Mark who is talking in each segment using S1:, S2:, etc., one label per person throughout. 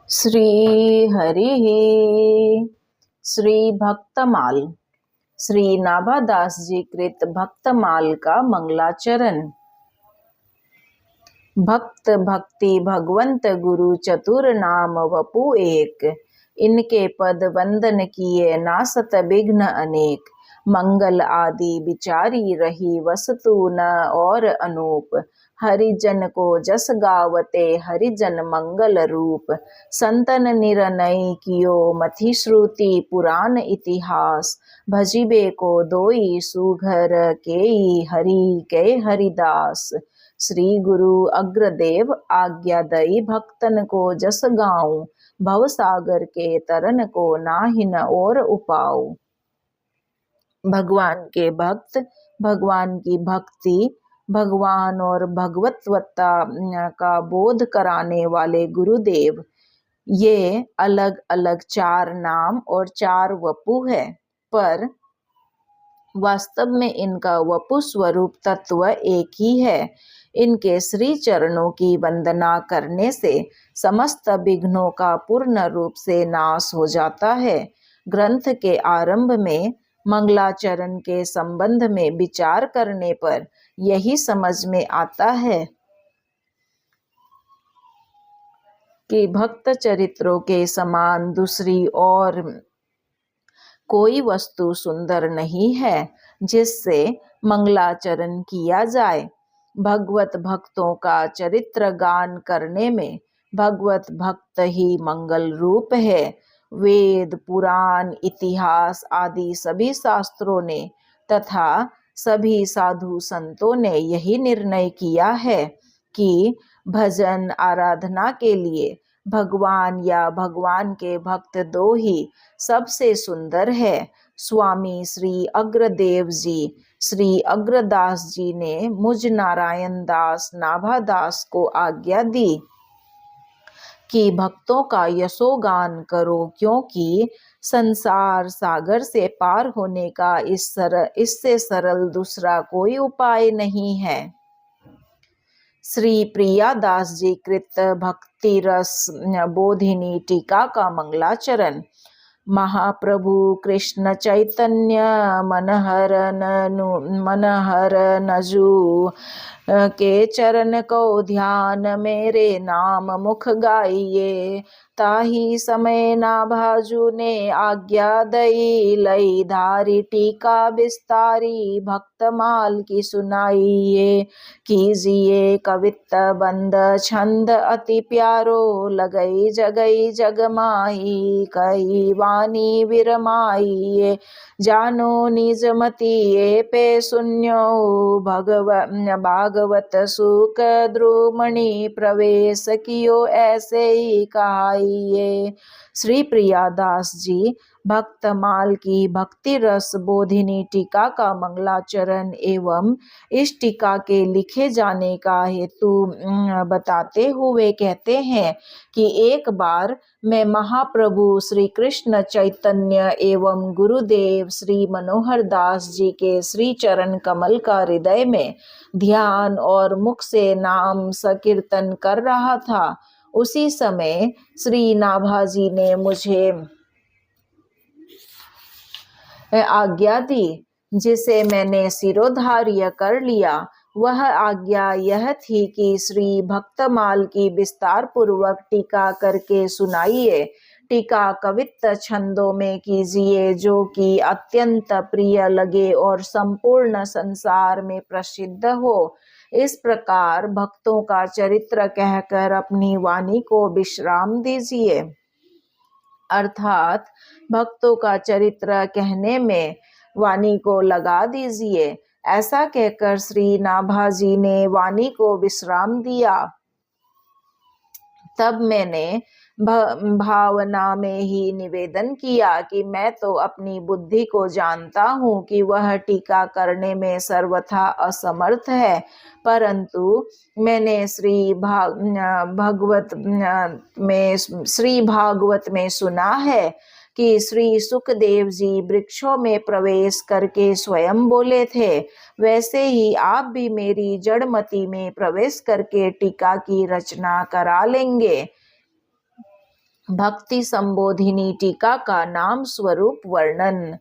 S1: श्री हरिः श्री भक्तमाल। श्री नाभादास जी कृत भक्तमाल का मंगलाचरण। भक्त भक्ति भगवंत गुरु चतुर नाम वपु एक, इनके पद वंदन किए नासत विघ्न अनेक। मंगल आदि विचारी रही वस्तु न और अनूप, हरिजन को जस गावते हरिजन मंगल रूप। संतन निरनय कियो मथि श्रुति पुराण इतिहास, भजिबे को दोई सुघर केई हरि के हरिदास। श्री गुरु अग्रदेव आज्ञा दई भक्तन को जस गाऊं, भव सागर के तरन को नाहिन और उपाऊ। भगवान के भक्त, भगवान की भक्ति, भगवान और भगवतवत्ता का बोध कराने वाले गुरुदेव, ये अलग अलग चार नाम और चार वपु है, पर वास्तव में इनका वपु स्वरूप तत्व एक ही है। इनके श्री चरणों की वंदना करने से समस्त विघ्नों का पूर्ण रूप से नाश हो जाता है। ग्रंथ के आरंभ में मंगलाचरण के संबंध में विचार करने पर यही समझ में आता है कि भक्त चरित्रों के समान दूसरी और कोई वस्तु सुंदर नहीं है जिससे मंगलाचरण किया जाए। भगवत भक्तों का चरित्र गान करने में भगवत भक्त ही मंगल रूप है। वेद, पुराण, इतिहास आदि सभी शास्त्रों ने तथा सभी साधु संतों ने यही निर्णय किया है कि भजन आराधना के लिए भगवान या भगवान के भक्त दो ही सबसे सुंदर है। स्वामी श्री अग्रदेव जी, श्री अग्रदास जी ने मुझ नारायण दास नाभादास को आज्ञा दी कि भक्तों का यशोगान करो, क्योंकि संसार सागर से पार होने का इससे सरल दूसरा कोई उपाय नहीं है। श्री प्रियादास जी कृत भक्ति रस बोधिनी टीका का मंगलाचरण। महाप्रभु कृष्ण चैतन्य मनहर नजू के चरण को ध्यान मेरे नाम मुख गाइए। ताही समय नाभाजू ने आज्ञा दई, लई धारी टीका विस्तारी भक्तमाल की सुनाइए। कीजिए कवित्त बंद छंद अति प्यारो, लगई जगई जगमाही कही वाणी विरमाइए। जानो निज मति ये पे सुन्यो, भागवत सुख द्रुमणि प्रवेश कियो ऐसे ही कहाइए। श्री प्रियादास जी भक्तमाल की भक्ति रस बोधिनी टीका का मंगलाचरण एवं इस टीका के लिखे जाने का हेतु बताते हुए कहते हैं कि एक बार मैं महाप्रभु श्री कृष्ण चैतन्य एवं गुरुदेव श्री मनोहर दास जी के श्री चरण कमल का हृदय में ध्यान और मुख से नाम संकीर्तन कर रहा था। उसी समय श्री नाभाजी ने मुझे आज्ञा दी, जिसे मैंने शिरोधार्य कर लिया। वह आज्ञा यह थी कि श्री भक्तमाल की विस्तार पूर्वक टीका करके सुनाइए। टीका कवित्त छंदों में कीजिए, जो कि अत्यंत प्रिय लगे और संपूर्ण संसार में प्रसिद्ध हो। इस प्रकार भक्तों का चरित्र कहकर अपनी वाणी को विश्राम दीजिए, अर्थात भक्तों का चरित्र कहने में वाणी को लगा दीजिए। ऐसा कहकर श्री नाभाजी ने वाणी को विश्राम दिया। तब मैंने भावना में ही निवेदन किया कि मैं तो अपनी बुद्धि को जानता हूँ कि वह टीका करने में सर्वथा असमर्थ है, परंतु मैंने श्री भागवत में सुना है कि श्री सुखदेव जी वृक्षों में प्रवेश करके स्वयं बोले थे। वैसे ही आप भी मेरी जड़मति में प्रवेश करके टीका की रचना करा लेंगे। भक्ति संबोधिनी टीका का नाम स्वरूप वर्णन।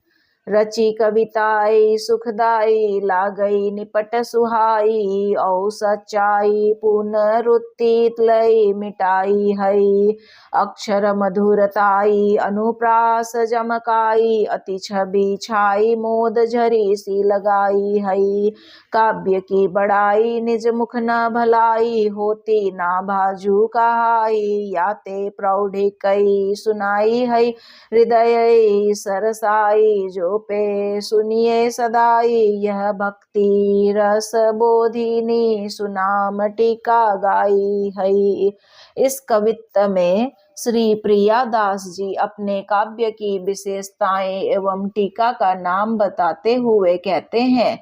S1: रची कविताई सुखदाई लागई निपट सुहाई औ सच्चाई पुनरुत्थित लई मिटाई हई अक्षर मधुरताई अनुप्रास जमकाई अति छवि छाई मोद झरी सी लगाई हई काव्य की बड़ाई निज मुख न भलाई होती ना भाजू कहाई याते प्रौढ़िकई सुनाई हई हृदय सरसाई जो पे सुनिए सदाई यह भक्ति रस बोधिनी सुनाम टीका गाई हई। इस कवित्त में श्री प्रिया दास जी अपने काव्य की विशेषताएं एवं टीका का नाम बताते हुए कहते हैं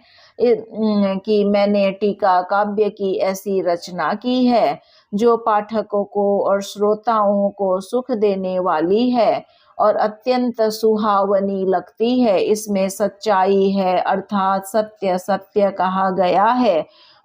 S1: कि मैंने टीका काव्य की ऐसी रचना की है जो पाठकों को और श्रोताओं को सुख देने वाली है और अत्यंत सुहावनी लगती है। इसमें सच्चाई है अर्थात सत्य सत्य कहा गया है।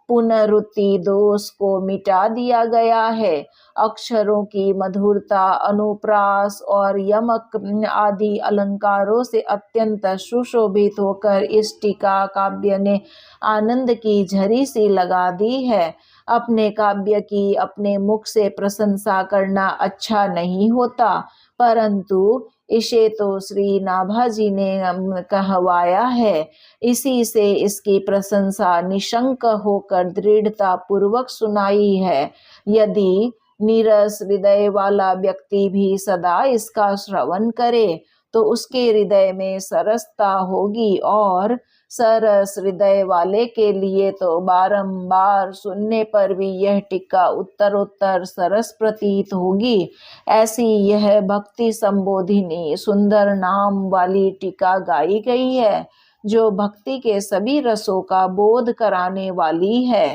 S1: पुनरुक्ति दोष को मिटा दिया गया है। अक्षरों की मधुरता अनुप्रास और यमक आदि अलंकारों से अत्यंत सुशोभित होकर इस टीका काव्य ने आनंद की झरी सी लगा दी है। अपने काव्य की अपने मुख से प्रशंसा करना अच्छा नहीं होता, परंतु इसे तो श्री नाभाजी ने कहवाया है। इसी से इसकी प्रशंसा निशंक होकर दृढ़ता पूर्वक सुनाई है। यदि नीरस हृदय वाला व्यक्ति भी सदा इसका श्रवण करे तो उसके हृदय में सरसता होगी और सरस हृदय वाले के लिए तो बारंबार सुनने पर भी यह टीका उत्तरोत्तर सरस प्रतीत होगी। ऐसी यह भक्ति संबोधिनी सुंदर नाम वाली टीका गाई गई है जो भक्ति के सभी रसों का बोध कराने वाली है।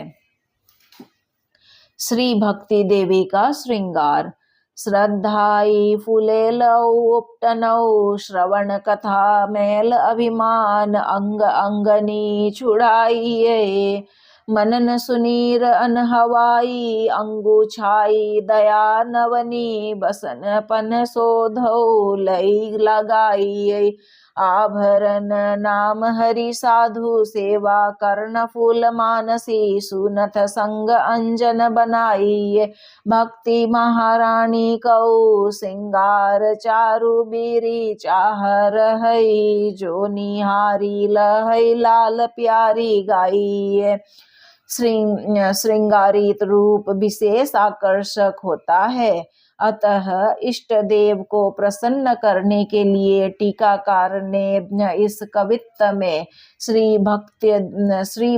S1: श्री भक्ति देवी का श्रृंगार। श्रद्धाई फुलेलौ उपटनौ श्रवण कथा मैल अभिमान अंग अंगनी छुड़ाइये मनन सुनीर अनहवाई अंगु छाई दया नवनी बसन पन शोधौ लई लगाइये आभरण नाम हरि साधु सेवा कर्ण फूल मानसी सुनथ संग अंजन बनाइए भक्ति महारानी कौ सिंगार चारु बीरी चाह रहई जो निहारी लहई लाल प्यारी गाइए। श्रृंगारित रूप विशेष आकर्षक होता है, अतः इष्ट देव को प्रसन्न करने के लिए टीकाकार ने इस कवित्त में श्री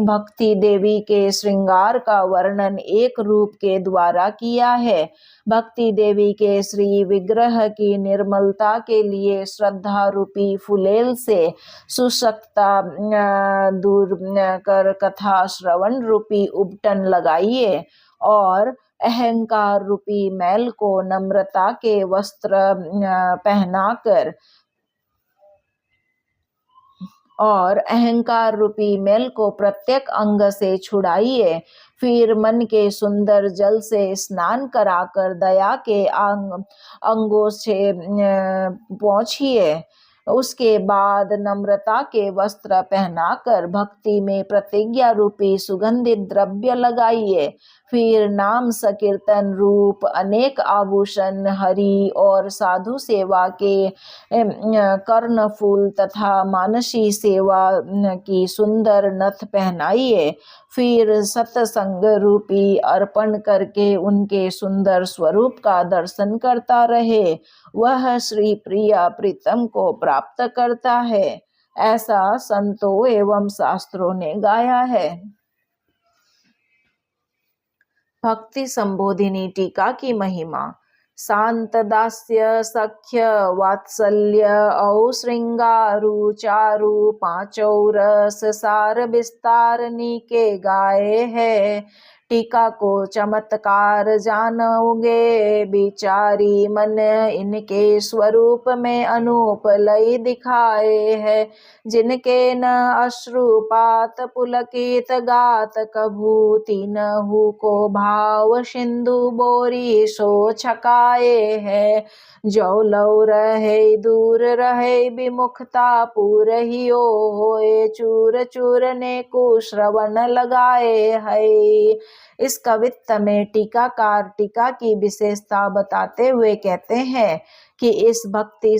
S1: भक्ति देवी के श्रृंगार का वर्णन एक रूप के द्वारा किया है। भक्ति देवी के श्री विग्रह की निर्मलता के लिए श्रद्धा रूपी फुलेल से सुशक्ता दूर कर कथा श्रवण रूपी उपटन लगाइए और अहंकार रूपी मैल को नम्रता के वस्त्र पहनाकर और अहंकार रूपी मैल को प्रत्येक अंग से छुड़ाइए। फिर मन के सुंदर जल से स्नान कराकर दया के अंगों से पोंछिए। उसके बाद नम्रता के वस्त्र पहनाकर भक्ति में प्रतिज्ञा रूपी सुगंधित द्रव्य लगाइए। फिर नाम संकीर्तन रूप अनेक आभूषण हरि और साधु सेवा के कर्णफूल तथा मानसी सेवा की सुंदर नथ पहनाइए। फिर सत्संग रूपी अर्पण करके उनके सुंदर स्वरूप का दर्शन करता रहे, वह श्री प्रिया प्रीतम को प्राप्त करता है, ऐसा संतों एवं शास्त्रों ने गाया है। भक्ति संबोधिनी टीका की महिमा। शांत दास्य सख्य वात्सल्य औ श्रृंगारु चारु पांचौ रस सार विस्तार नीके गाए है। टीका को चमत्कार जानोगे, बिचारी मन इनके स्वरूप में अनूप लय दिखाए है। जिनके न अश्रुपात पुलकित गात कभू, तीनहु को भाव सिंधु बोरी सो छकाए है। जो लौ रहे दूर रहे विमुखता पूरहियो होए, चूर चूर ने कुश्रवण लगाए है। इस कवित्त में टीकाकार टीका की विशेषता बताते हुए कहते हैं कि इस भक्ति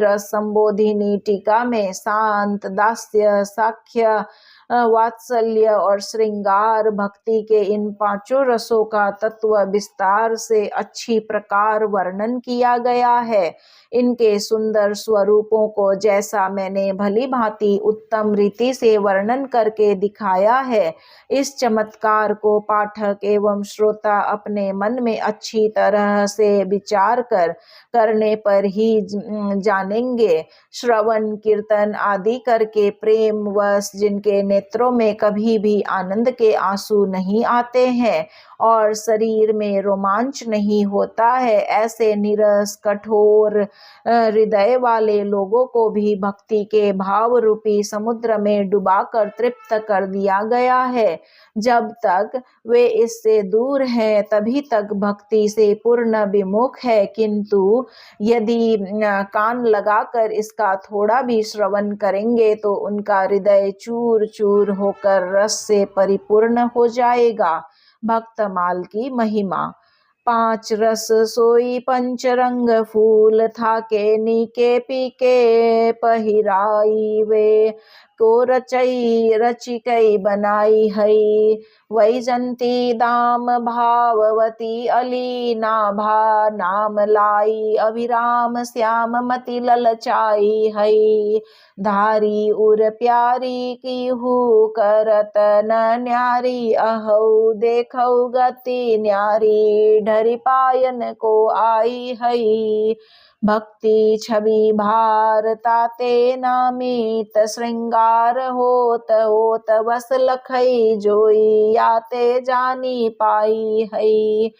S1: रस संबोधिनी टीका में शांत, दास्य, साख्य, वात्सल्य और श्रृंगार भक्ति के इन पांचों रसों का तत्व विस्तार से अच्छी प्रकार वर्णन किया गया है। इनके सुंदर स्वरूपों को जैसा मैंने भली भांति उत्तम रीति से वर्णन करके दिखाया है, इस चमत्कार को पाठक एवं श्रोता अपने मन में अच्छी तरह से विचार करने पर ही जानेंगे। श्रवण कीर्तन आदि करके प्रेम वश जिनके नेत्रों में कभी भी आनंद के आंसू नहीं आते हैं और शरीर में रोमांच नहीं होता है, ऐसे नीरस कठोर हृदय वाले लोगों को भी भक्ति के भाव रूपी समुद्र में डुबाकर तृप्त कर दिया गया है। जब तक वे इससे दूर हैं तभी तक भक्ति से पूर्ण विमुख है, किंतु यदि कान लगाकर इसका थोड़ा भी श्रवण करेंगे तो उनका हृदय चूर चूर होकर रस से परिपूर्ण हो जाएगा। भक्तमाल की महिमा। 5 रस सोई पंचरंग फूल, थाके नीके पीके पहिराई वे, को रचिकई बनाई हई। वैजंती दाम भाववती अली नाभा, नाम लाई अभिराम श्याम मति ललचाई हई। धारी उर प्यारी की हु करत न न्यारी, अहौ देखौ गति न्यारी ढरी पायन को आई हई। भक्ति छवि भार ताते नामित, श्रृंगार होत होत बस लखई जोई, याते जानी पाई हई।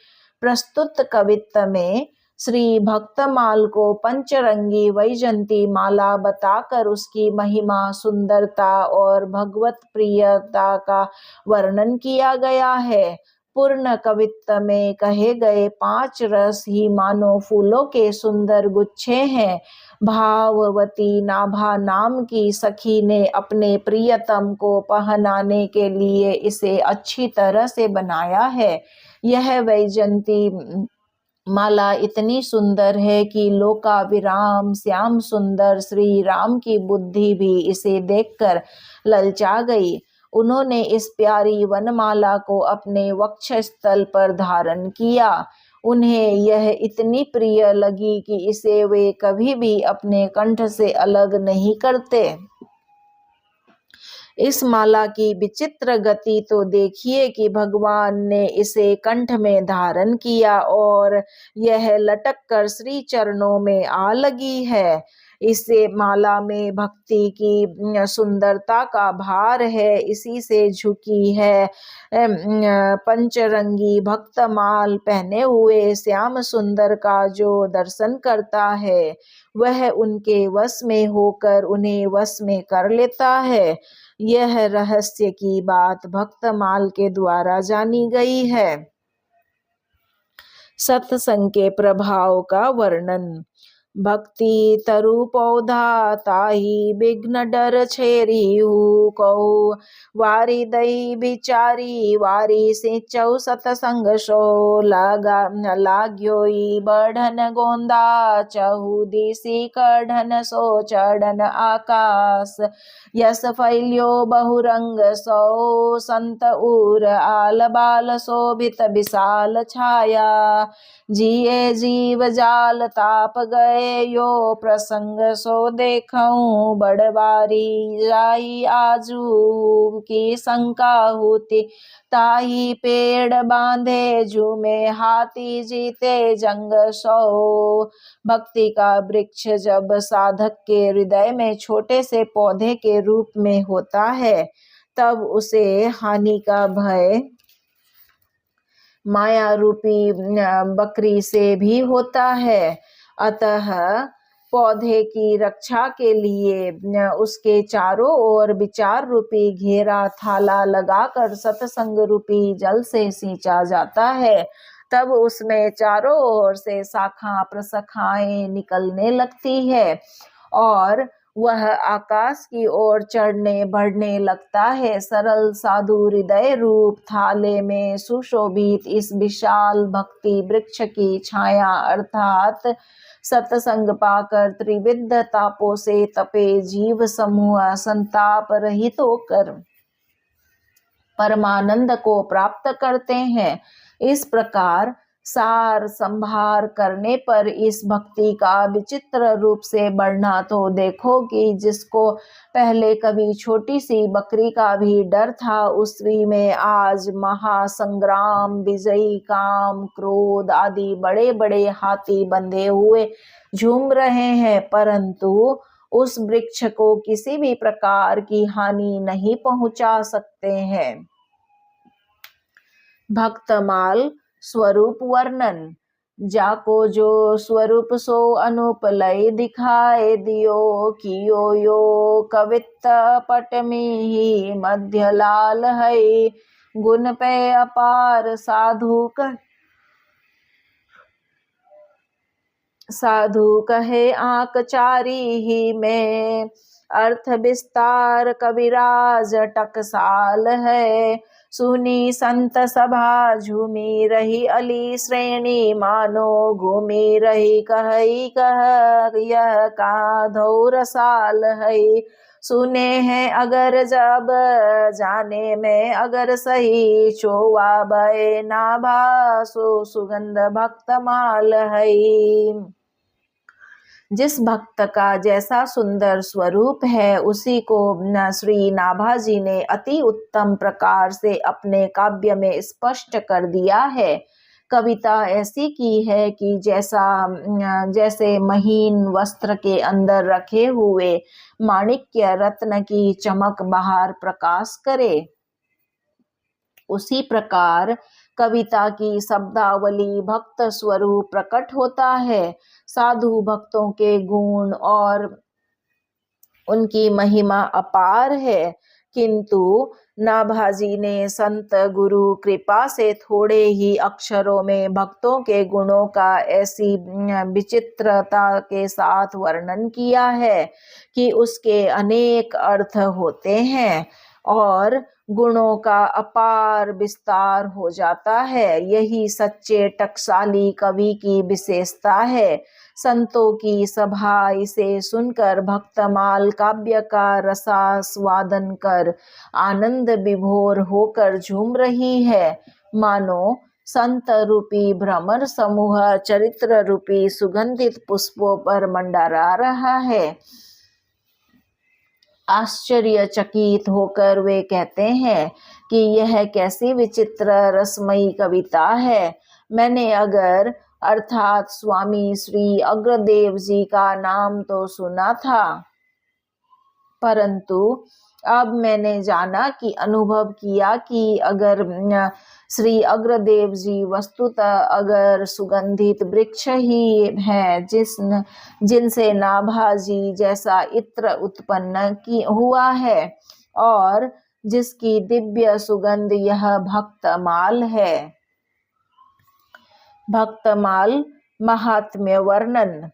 S1: प्रस्तुत कवित्त में श्री भक्तमाल को पंचरंगी वैजंती माला बताकर उसकी महिमा, सुंदरता और भगवत प्रियता का वर्णन किया गया है। पूर्ण कवित्त में कहे गए 5 रस ही मानो फूलों के सुंदर गुच्छे हैं। भाववती नाभा नाम की सखी ने अपने प्रियतम को पहनाने के लिए इसे अच्छी तरह से बनाया है। यह वैजंती माला इतनी सुंदर है कि लोकाभिराम श्याम सुंदर श्री राम की बुद्धि भी इसे देखकर ललचा गई। उन्होंने इस प्यारी वनमाला को अपने वक्षस्थल पर धारण किया। उन्हें यह इतनी प्रिय लगी कि इसे वे कभी भी अपने कंठ से अलग नहीं करते। इस माला की विचित्र गति तो देखिए कि भगवान ने इसे कंठ में धारण किया और यह लटक कर श्री चरणों में आ लगी है। इसे माला में भक्ति की सुंदरता का भार है, इसी से झुकी है। पंचरंगी भक्तमाल पहने हुए श्याम सुंदर का जो दर्शन करता है वह उनके वश में होकर उन्हें वश में कर लेता है। यह रहस्य की बात भक्तमाल के द्वारा जानी गई है। सत्संग के प्रभाव का वर्णन। भक्ति तरु पौधा ताही विघ्न डर छेरी कौ, वारी दई बिचारी वारी सिंचौ सतसंग सो, लाग्योई बढ़न गोंदा चहु दिसी कढ़न सो चढ़न आकाश, यस फैल्यो बहुरंग सो संत उर आल बाल शोभित विशाल छाया, जिए जीव जाल ताप गए यो प्रसंग सो देखऊं, बड़बारी जाई आजू की शंका होती, ताही पेड़ बांधे झूमे हाथी जीते जंग सो। भक्ति का वृक्ष जब साधक के हृदय में छोटे से पौधे के रूप में होता है तब उसे हानि का भय माया रूपी बकरी से भी होता है। अतः पौधे की रक्षा के लिए उसके चारों ओर विचार रूपी घेरा थाला लगाकर सत्संग रूपी जल से सींचा जाता है। तब उसमें चारों ओर से शाखा प्रशाखाएं निकलने लगती है और वह आकाश की ओर चढ़ने बढ़ने लगता है। सरल साधु हृदय रूप थाले में सुशोभित इस विशाल भक्ति वृक्ष की छाया अर्थात सत्संग पाकर त्रिविध तापों से तपे जीव समूह संताप रहित होकर परमानंद को प्राप्त करते हैं। इस प्रकार सार संभार करने पर इस भक्ति का विचित्र रूप से बढ़ना तो देखो कि जिसको पहले कभी छोटी सी बकरी का भी डर था, उसी में आज महासंग्राम विजयी काम क्रोध आदि बड़े बड़े हाथी बंधे हुए झूम रहे हैं, परंतु उस वृक्ष को किसी भी प्रकार की हानि नहीं पहुंचा सकते हैं। भक्तमाल स्वरूप वर्णन। जाको जो स्वरूप सो अनूप लय दिखाए दियो, कियो यो कवित्त पट में मध्य लाल है। गुण पे अपार साधु कहे आंक चारी ही में, अर्थ विस्तार कविराज टकसाल है। सुनी संत सभा झूमी रही अली श्रेणी, मानो घूमी रही कही कह यह का धौर साल है। सुने हैं अगर जब जाने में अगर सही, चोवा बे ना भासो सुगंध भक्तमाल है। जिस भक्त का जैसा सुंदर स्वरूप है, उसी को श्री नाभाजी ने अति उत्तम प्रकार से अपने काव्य में स्पष्ट कर दिया है। कविता ऐसी की है कि जैसे महीन वस्त्र के अंदर रखे हुए माणिक्य रत्न की चमक बाहर प्रकाश करे, उसी प्रकार कविता की शब्दावली भक्त स्वरूप प्रकट होता है। साधु भक्तों के गुण और उनकी महिमा अपार है, किंतु नाभाजी ने संत गुरु कृपा से थोड़े ही अक्षरों में भक्तों के गुणों का ऐसी विचित्रता के साथ वर्णन किया है कि उसके अनेक अर्थ होते हैं और गुणों का अपार विस्तार हो जाता है। यही सच्चे टकसाली कवि की विशेषता है। संतों की सभा इसे सुनकर भक्तमाल काव्य का रसास्वादन कर आनंद विभोर होकर झूम रही है, मानो संत रूपी भ्रमर समूह चरित्र रूपी सुगंधित पुष्पों पर मंडरा रहा है। आश्चर्यचकित होकर वे कहते हैं कि यह कैसी विचित्र रसमयी कविता है। मैंने अगर अर्थात स्वामी श्री अग्रदेव जी का नाम तो सुना था, परंतु अब मैंने जाना कि अनुभव किया कि अगर श्री अग्रदेव जी वस्तुतः अगर सुगंधित वृक्ष ही है जिनसे नाभाजी जैसा इत्र उत्पन्न हुआ है और जिसकी दिव्य सुगंध यह भक्तमाल है। भक्तमाल महात्म्य वर्णन।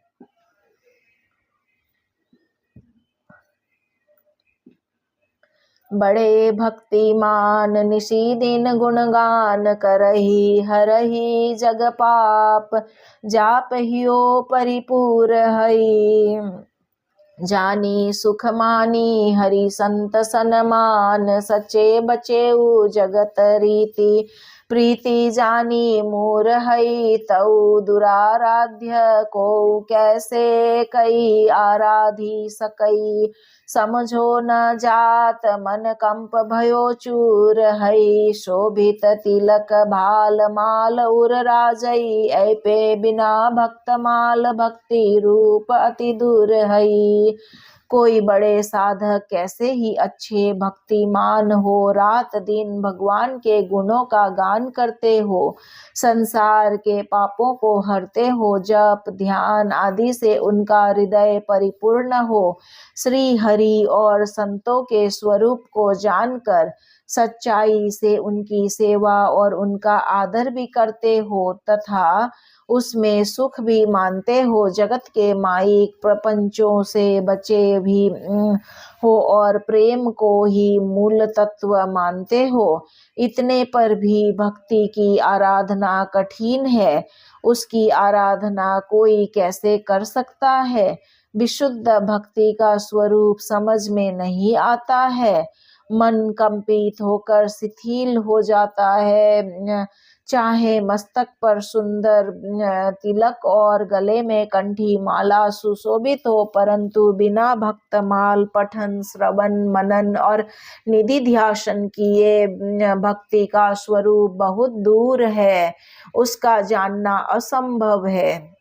S1: बड़े भक्तिमान निशि दिन गुणगान करही, हरही जग पाप जापहियो परिपूर हई। जानी सुख मानी हरि संत सनमान, सचे बचेऊ जगत रीति प्रीति जानी मूर हई। तऊ दुराराध्य को कैसे कई आराधी सकई, समझो न जात मन कंप भयो चूर हई। शोभित तिलक भाल माल उर राजई, ऐपे बिना भक्त माल भक्ति रूप अति दूर हई। कोई बड़े साधक कैसे ही अच्छे भक्तिमान हो, रात दिन भगवान के गुणों का गान करते हो, संसार के पापों को हरते हो, जप ध्यान आदि से उनका हृदय परिपूर्ण हो, श्री हरि और संतों के स्वरूप को जानकर सच्चाई से उनकी सेवा और उनका आदर भी करते हो तथा उसमें सुख भी मानते हो, जगत के माइक प्रपंचों से बचे भी हो और प्रेम को ही मूल तत्व मानते हो, इतने पर भी भक्ति की आराधना कठिन है। उसकी आराधना कोई कैसे कर सकता है? विशुद्ध भक्ति का स्वरूप समझ में नहीं आता है। मन कंपित होकर शिथिल हो जाता है। चाहे मस्तक पर सुंदर तिलक और गले में कंठी माला सुशोभित हो, परंतु बिना भक्तमाल पठन श्रवण मनन और निधि ध्यान किए भक्ति का स्वरूप बहुत दूर है, उसका जानना असंभव है।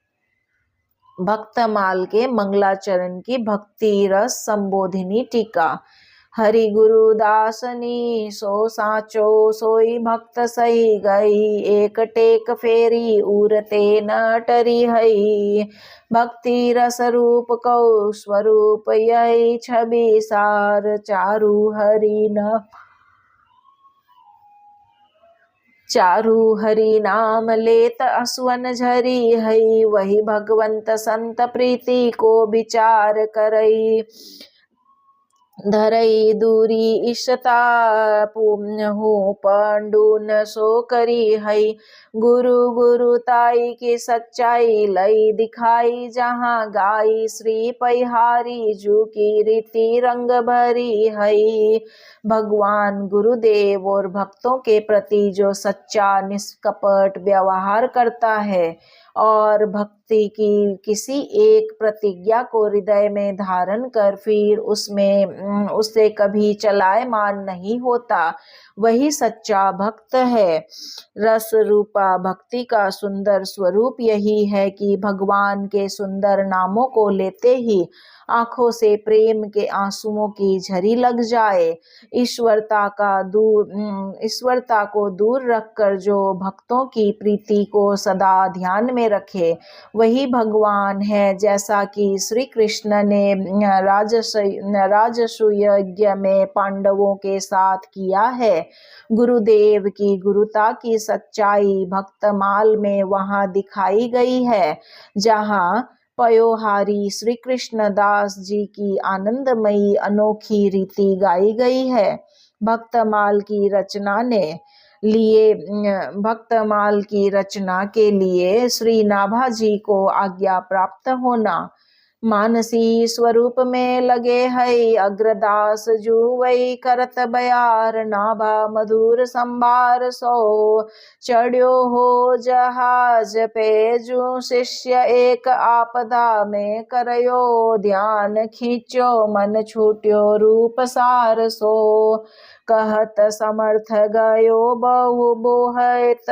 S1: भक्तमाल के मंगलाचरण की भक्ति रस संबोधिनी टीका। हरि गुरु दासनी सो साचो सोई भक्त सही गई, एक टेक फेरी उरते न टरी हई, भक्ति रस रूप कौ स्वरूप यही छवि सार, चारु हरि नाम लेत असवन झरी हई, वही भगवंत संत प्रीति को विचार करई, धरई दूरी इष्टता हूँ पंडून सो करी हई, गुरु गुरु ताई की सच्चाई लई दिखाई, जहाँ गाई श्री पैहारी जू की रीति रंग भरी हई। भगवान गुरुदेव और भक्तों के प्रति जो सच्चा निष्कपट व्यवहार करता है और भक्ति की किसी एक प्रतिज्ञा को हृदय में धारण कर फिर उससे कभी चलायमान नहीं होता, वही सच्चा भक्त है। रस रूपा भक्ति का सुंदर स्वरूप यही है कि भगवान के सुंदर नामों को लेते ही आंखों से प्रेम के आंसुओं की झरी लग जाए। ईश्वरता को दूर रखकर जो भक्तों की प्रीति को सदा ध्यान में रखे, वही भगवान है। जैसा कि श्री कृष्ण ने राजसूय यज्ञ में पांडवों के साथ किया है, गुरुदेव की गुरुता की सच्चाई भक्तमाल में वहां दिखाई गई है, जहां पयोहारी श्री कृष्ण दास जी की आनंदमयी अनोखी रीति गाई गई है। भक्तमाल की रचना के लिए श्री नाभा जी को आज्ञा प्राप्त होना। मानसी स्वरूप में लगे है अग्रदास जुवई, करत बयार नाभा मधुर संभार सो, चढ़्यो हो जहाज पे जू शिष्य एक आपदा में करयो ध्यान, खींचो मन छूट्यो रूप सार सो, कहत समर्थ गयो बहु बोहित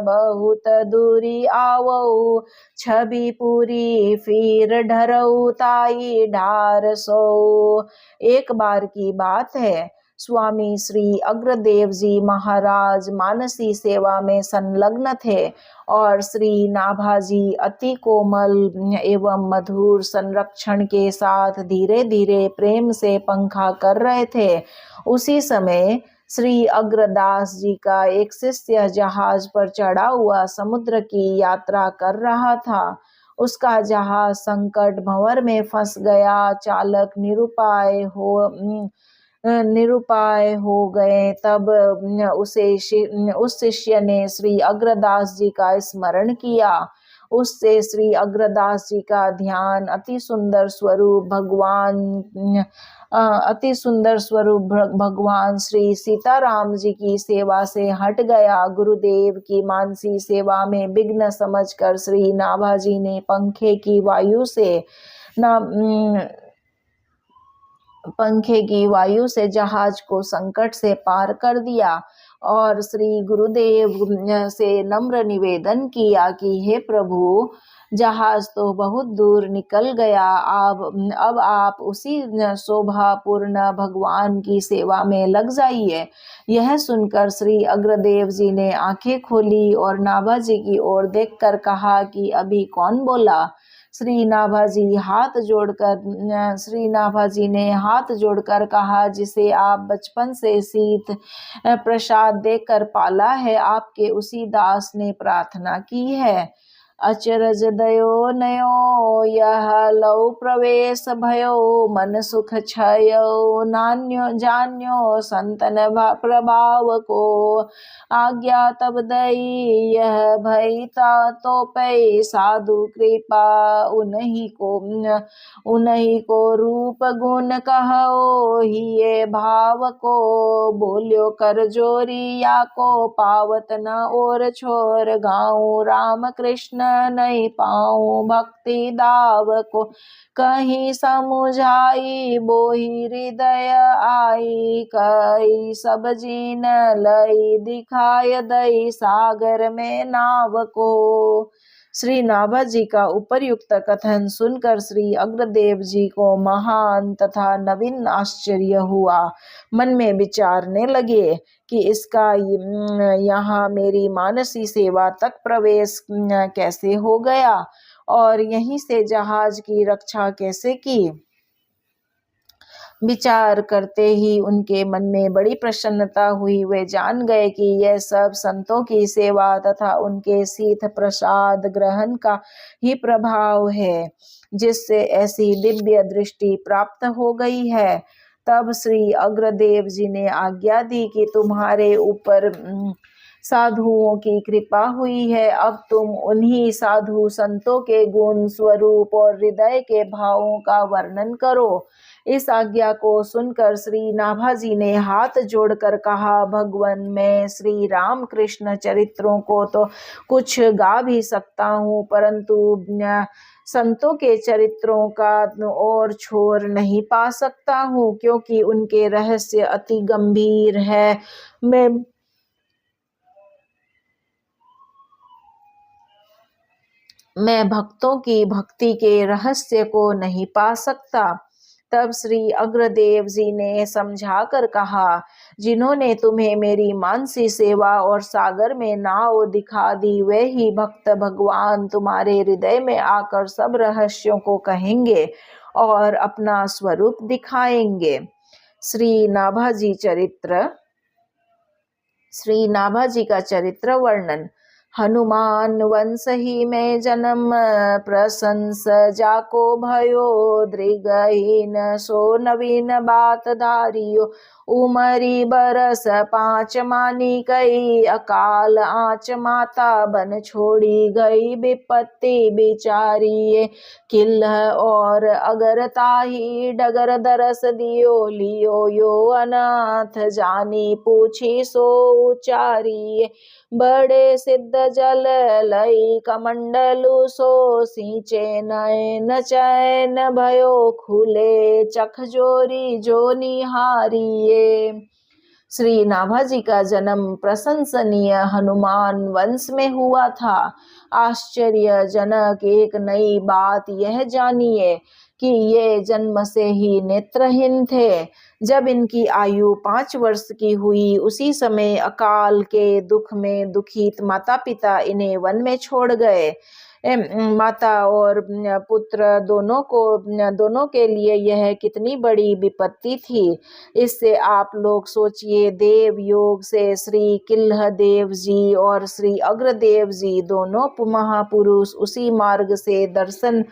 S1: बहुत दूरी आवो, छवि पूरी फिर ढरऊ ताई ढार सो। एक बार की बात है, स्वामी श्री अग्रदेव जी महाराज मानसी सेवा में संलग्न थे और श्री नाभाजी अति कोमल एवं मधुर संरक्षण के साथ धीरे धीरे प्रेम से पंखा कर रहे थे। उसी समय श्री अग्रदास जी का एक शिष्य जहाज पर चढ़ा हुआ समुद्र की यात्रा कर रहा था। उसका जहाज संकट भंवर में फंस गया। चालक निरुपाय हो गए। तब उस शिष्य ने श्री अग्रदास जी का स्मरण किया। उससे श्री अग्रदास जी का ध्यान अति सुंदर स्वरूप भगवान श्री सीताराम जी की सेवा से हट गया। गुरुदेव की मानसी सेवा में विघ्न समझकर श्री नाभाजी ने पंखे की वायु से जहाज को संकट से पार कर दिया और श्री गुरुदेव से नम्र निवेदन किया कि हे प्रभु, जहाज तो बहुत दूर निकल गया। अब आप उसी शोभापूर्ण भगवान की सेवा में लग जाइए। यह सुनकर श्री अग्रदेव जी ने आंखें खोली और नाभाजी की ओर देखकर कहा कि अभी कौन बोला? श्री नाभाजी ने हाथ जोड़कर कहा, जिसे आप बचपन से शीत प्रसाद देकर पाला है, आपके उसी दास ने प्रार्थना की है। अचरज दयो नयो यह लौ प्रवेश भयो, मन सुख छयो नान्यो जान्यो संतन प्रभाव को। आज्ञा तब दई यह भयता तो पै, साधु कृपा उन्हीं को रूप गुण कहो हिये भाव को। बोल्यो कर जोरी या को पावत न और छोर, गाऊं राम कृष्ण नहीं पाऊं भक्ति दाव को। कहीं समुझाई बोही हृदय आई, कई सब जीन लई दिखाय दई सागर में नाव को। श्री नाभाजी का उपर्युक्त कथन सुनकर श्री अग्रदेव जी को महान तथा नवीन आश्चर्य हुआ। मन में विचारने लगे कि इसका यहाँ मेरी मानसी सेवा तक प्रवेश कैसे हो गया और यहीं से जहाज की रक्षा कैसे की। विचार करते ही उनके मन में बड़ी प्रसन्नता हुई। वे जान गए कि यह सब संतों की सेवा तथा उनके शीत प्रसाद ग्रहण का ही प्रभाव है, जिससे ऐसी दिव्य दृष्टि प्राप्त हो गई है। तब श्री अग्रदेव जी ने आज्ञा दी कि तुम्हारे ऊपर साधुओं की कृपा हुई है, अब तुम उन्हीं साधु संतों के गुण स्वरूप और हृदय के भावों का वर्णन करो। इस आज्ञा को सुनकर श्री नाभाजी ने हाथ जोड़कर कहा, भगवान मैं श्री राम कृष्ण चरित्रों को तो कुछ गा भी सकता हूँ, परंतु संतों के चरित्रों का और छोर नहीं पा सकता हूँ, क्योंकि उनके रहस्य अति गंभीर है। मैं भक्तों की भक्ति के रहस्य को नहीं पा सकता। तब श्री अग्रदेव जी ने समझा कर कहा, जिन्होंने तुम्हें मेरी मानसी सेवा और सागर में नाव दिखा दी, वे ही भक्त भगवान तुम्हारे हृदय में आकर सब रहस्यों को कहेंगे और अपना स्वरूप दिखाएंगे। श्री नाभाजी का चरित्र वर्णन। हनुमान वंश ही में जन्म, प्रशंस जाको भयो, दृगहीन सो नवीन बात धारियो। उमरी बरस 5 मानी कई, अकाल आँच माता बन छोड़ी गई। विपत्ति बिचारिये किल्ह और अगर ताही, डगर दरस दियो लियो यो अनाथ। जानी पूछी सो उचारिये, बड़े सिद्ध जल लई कमंडलु। सो सींचे नयन चैन भयो, खुले चख जोरी जो निहारिये। श्री नाभाजी का जन्म प्रशंसनीय हनुमान वंश में हुआ था। आश्चर्यजनक एक नई बात यह जानिए कि ये जन्म से ही नेत्रहीन थे। जब इनकी आयु 5 वर्ष की हुई, उसी समय अकाल के दुख में दुखित माता पिता इन्हें वन में छोड़ गए। माता और पुत्र दोनों के लिए यह कितनी बड़ी विपत्ति थी, इससे आप लोग सोचिए। देव योग से श्री किल्ह देव जी और श्री अग्रदेव जी दोनों महापुरुष उसी मार्ग से दर्शन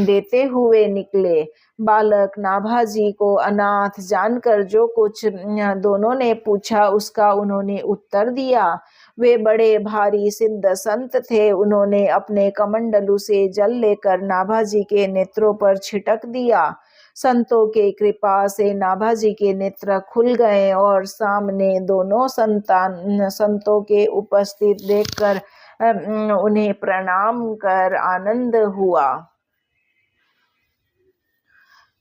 S1: देते हुए निकले। बालक नाभाजी को अनाथ जानकर जो कुछ दोनों ने पूछा, उसका उन्होंने उत्तर दिया। वे बड़े भारी सिद्ध संत थे। उन्होंने अपने कमंडलू से जल लेकर नाभाजी के नेत्रों पर छिटक दिया। संतों के कृपा से नाभाजी के नेत्र खुल गए और सामने दोनों संतों के उपस्थित देखकर उन्हें प्रणाम कर आनंद हुआ।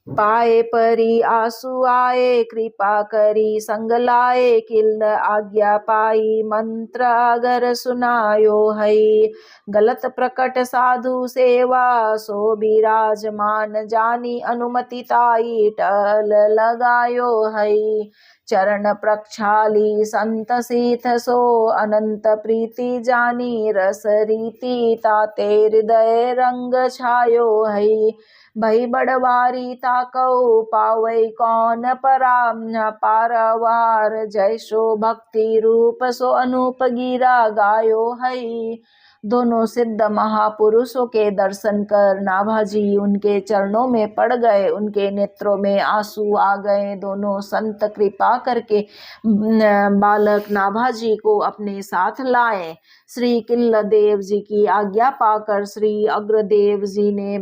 S1: पाए परी आसु आए, कृपा करी संग लाए, किल आज्ञा पाई, मंत्र अगर सुनायो हई। गलत प्रकट साधु सेवा, सो विराजमान जानी, अनुमति ताई टल लगायो हई। चरण प्रक्षाली संत सीथ, सो अनंत प्रीति जानी, रस रीति ताते हृदय रंग छायो हई। भई बड़वारी ताकऊ, पावई कौन परा, पारवार जैसो भक्ति रूप, सो अनूप गीरा गायो हई। दोनों सिद्ध महापुरुषों के दर्शन कर नाभाजी उनके चरणों में पड़ गए, उनके नेत्रों में आंसू आ गए। दोनों संत कृपा करके बालक नाभाजी को अपने साथ लाए। श्री किल्लदेव जी की आज्ञा पाकर श्री अग्रदेव जी ने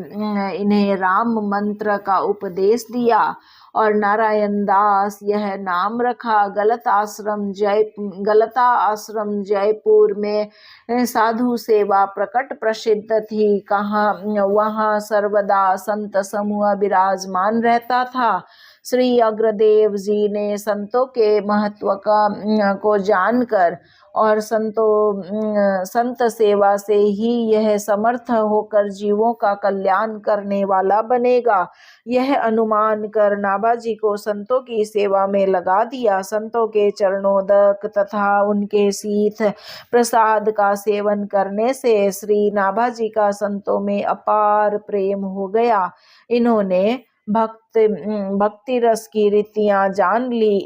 S1: इन्हें राम मंत्र का उपदेश दिया और नारायण दास यह नाम रखा। गलता आश्रम जयपुर में साधु सेवा प्रकट प्रसिद्ध थी। वहाँ सर्वदा संत समूह विराजमान रहता था। श्री अग्रदेव जी ने संतों के महत्व को जानकर और संत सेवा से ही यह समर्थ होकर जीवों का कल्याण करने वाला बनेगा, यह अनुमान कर नाभाजी को संतों की सेवा में लगा दिया। संतों के चरणोदक तथा उनके शीथ प्रसाद का सेवन करने से श्री नाभाजी का संतों में अपार प्रेम हो गया। इन्होंने भक्ति रस की रीतियां जान ली।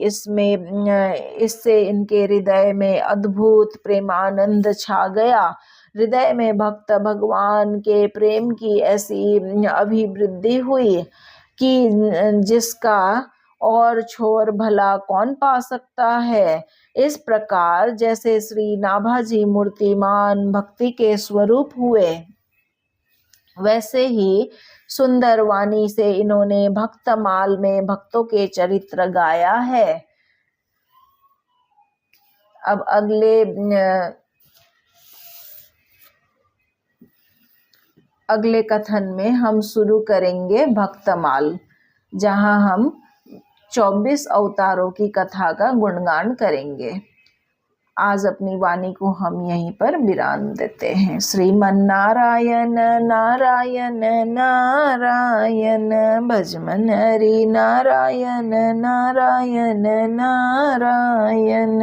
S1: इससे इनके हृदय में अद्भुत प्रेमानंद छा गया। हृदय में भक्त भगवान के प्रेम की ऐसी अभिवृद्धि हुई कि जिसका और छोर भला कौन पा सकता है। इस प्रकार जैसे श्री नाभाजी मूर्तिमान भक्ति के स्वरूप हुए, वैसे ही सुंदर वाणी से इन्होंने भक्तमाल में भक्तों के चरित्र गाया है। अब अगले कथन में हम शुरू करेंगे भक्तमाल, जहां हम 24 अवतारों की कथा का गुणगान करेंगे। आज अपनी वाणी को हम यहीं पर विराम देते हैं। श्रीमन नारायण नारायण नारायण, भजमन हरि नारायण नारायण नारायण।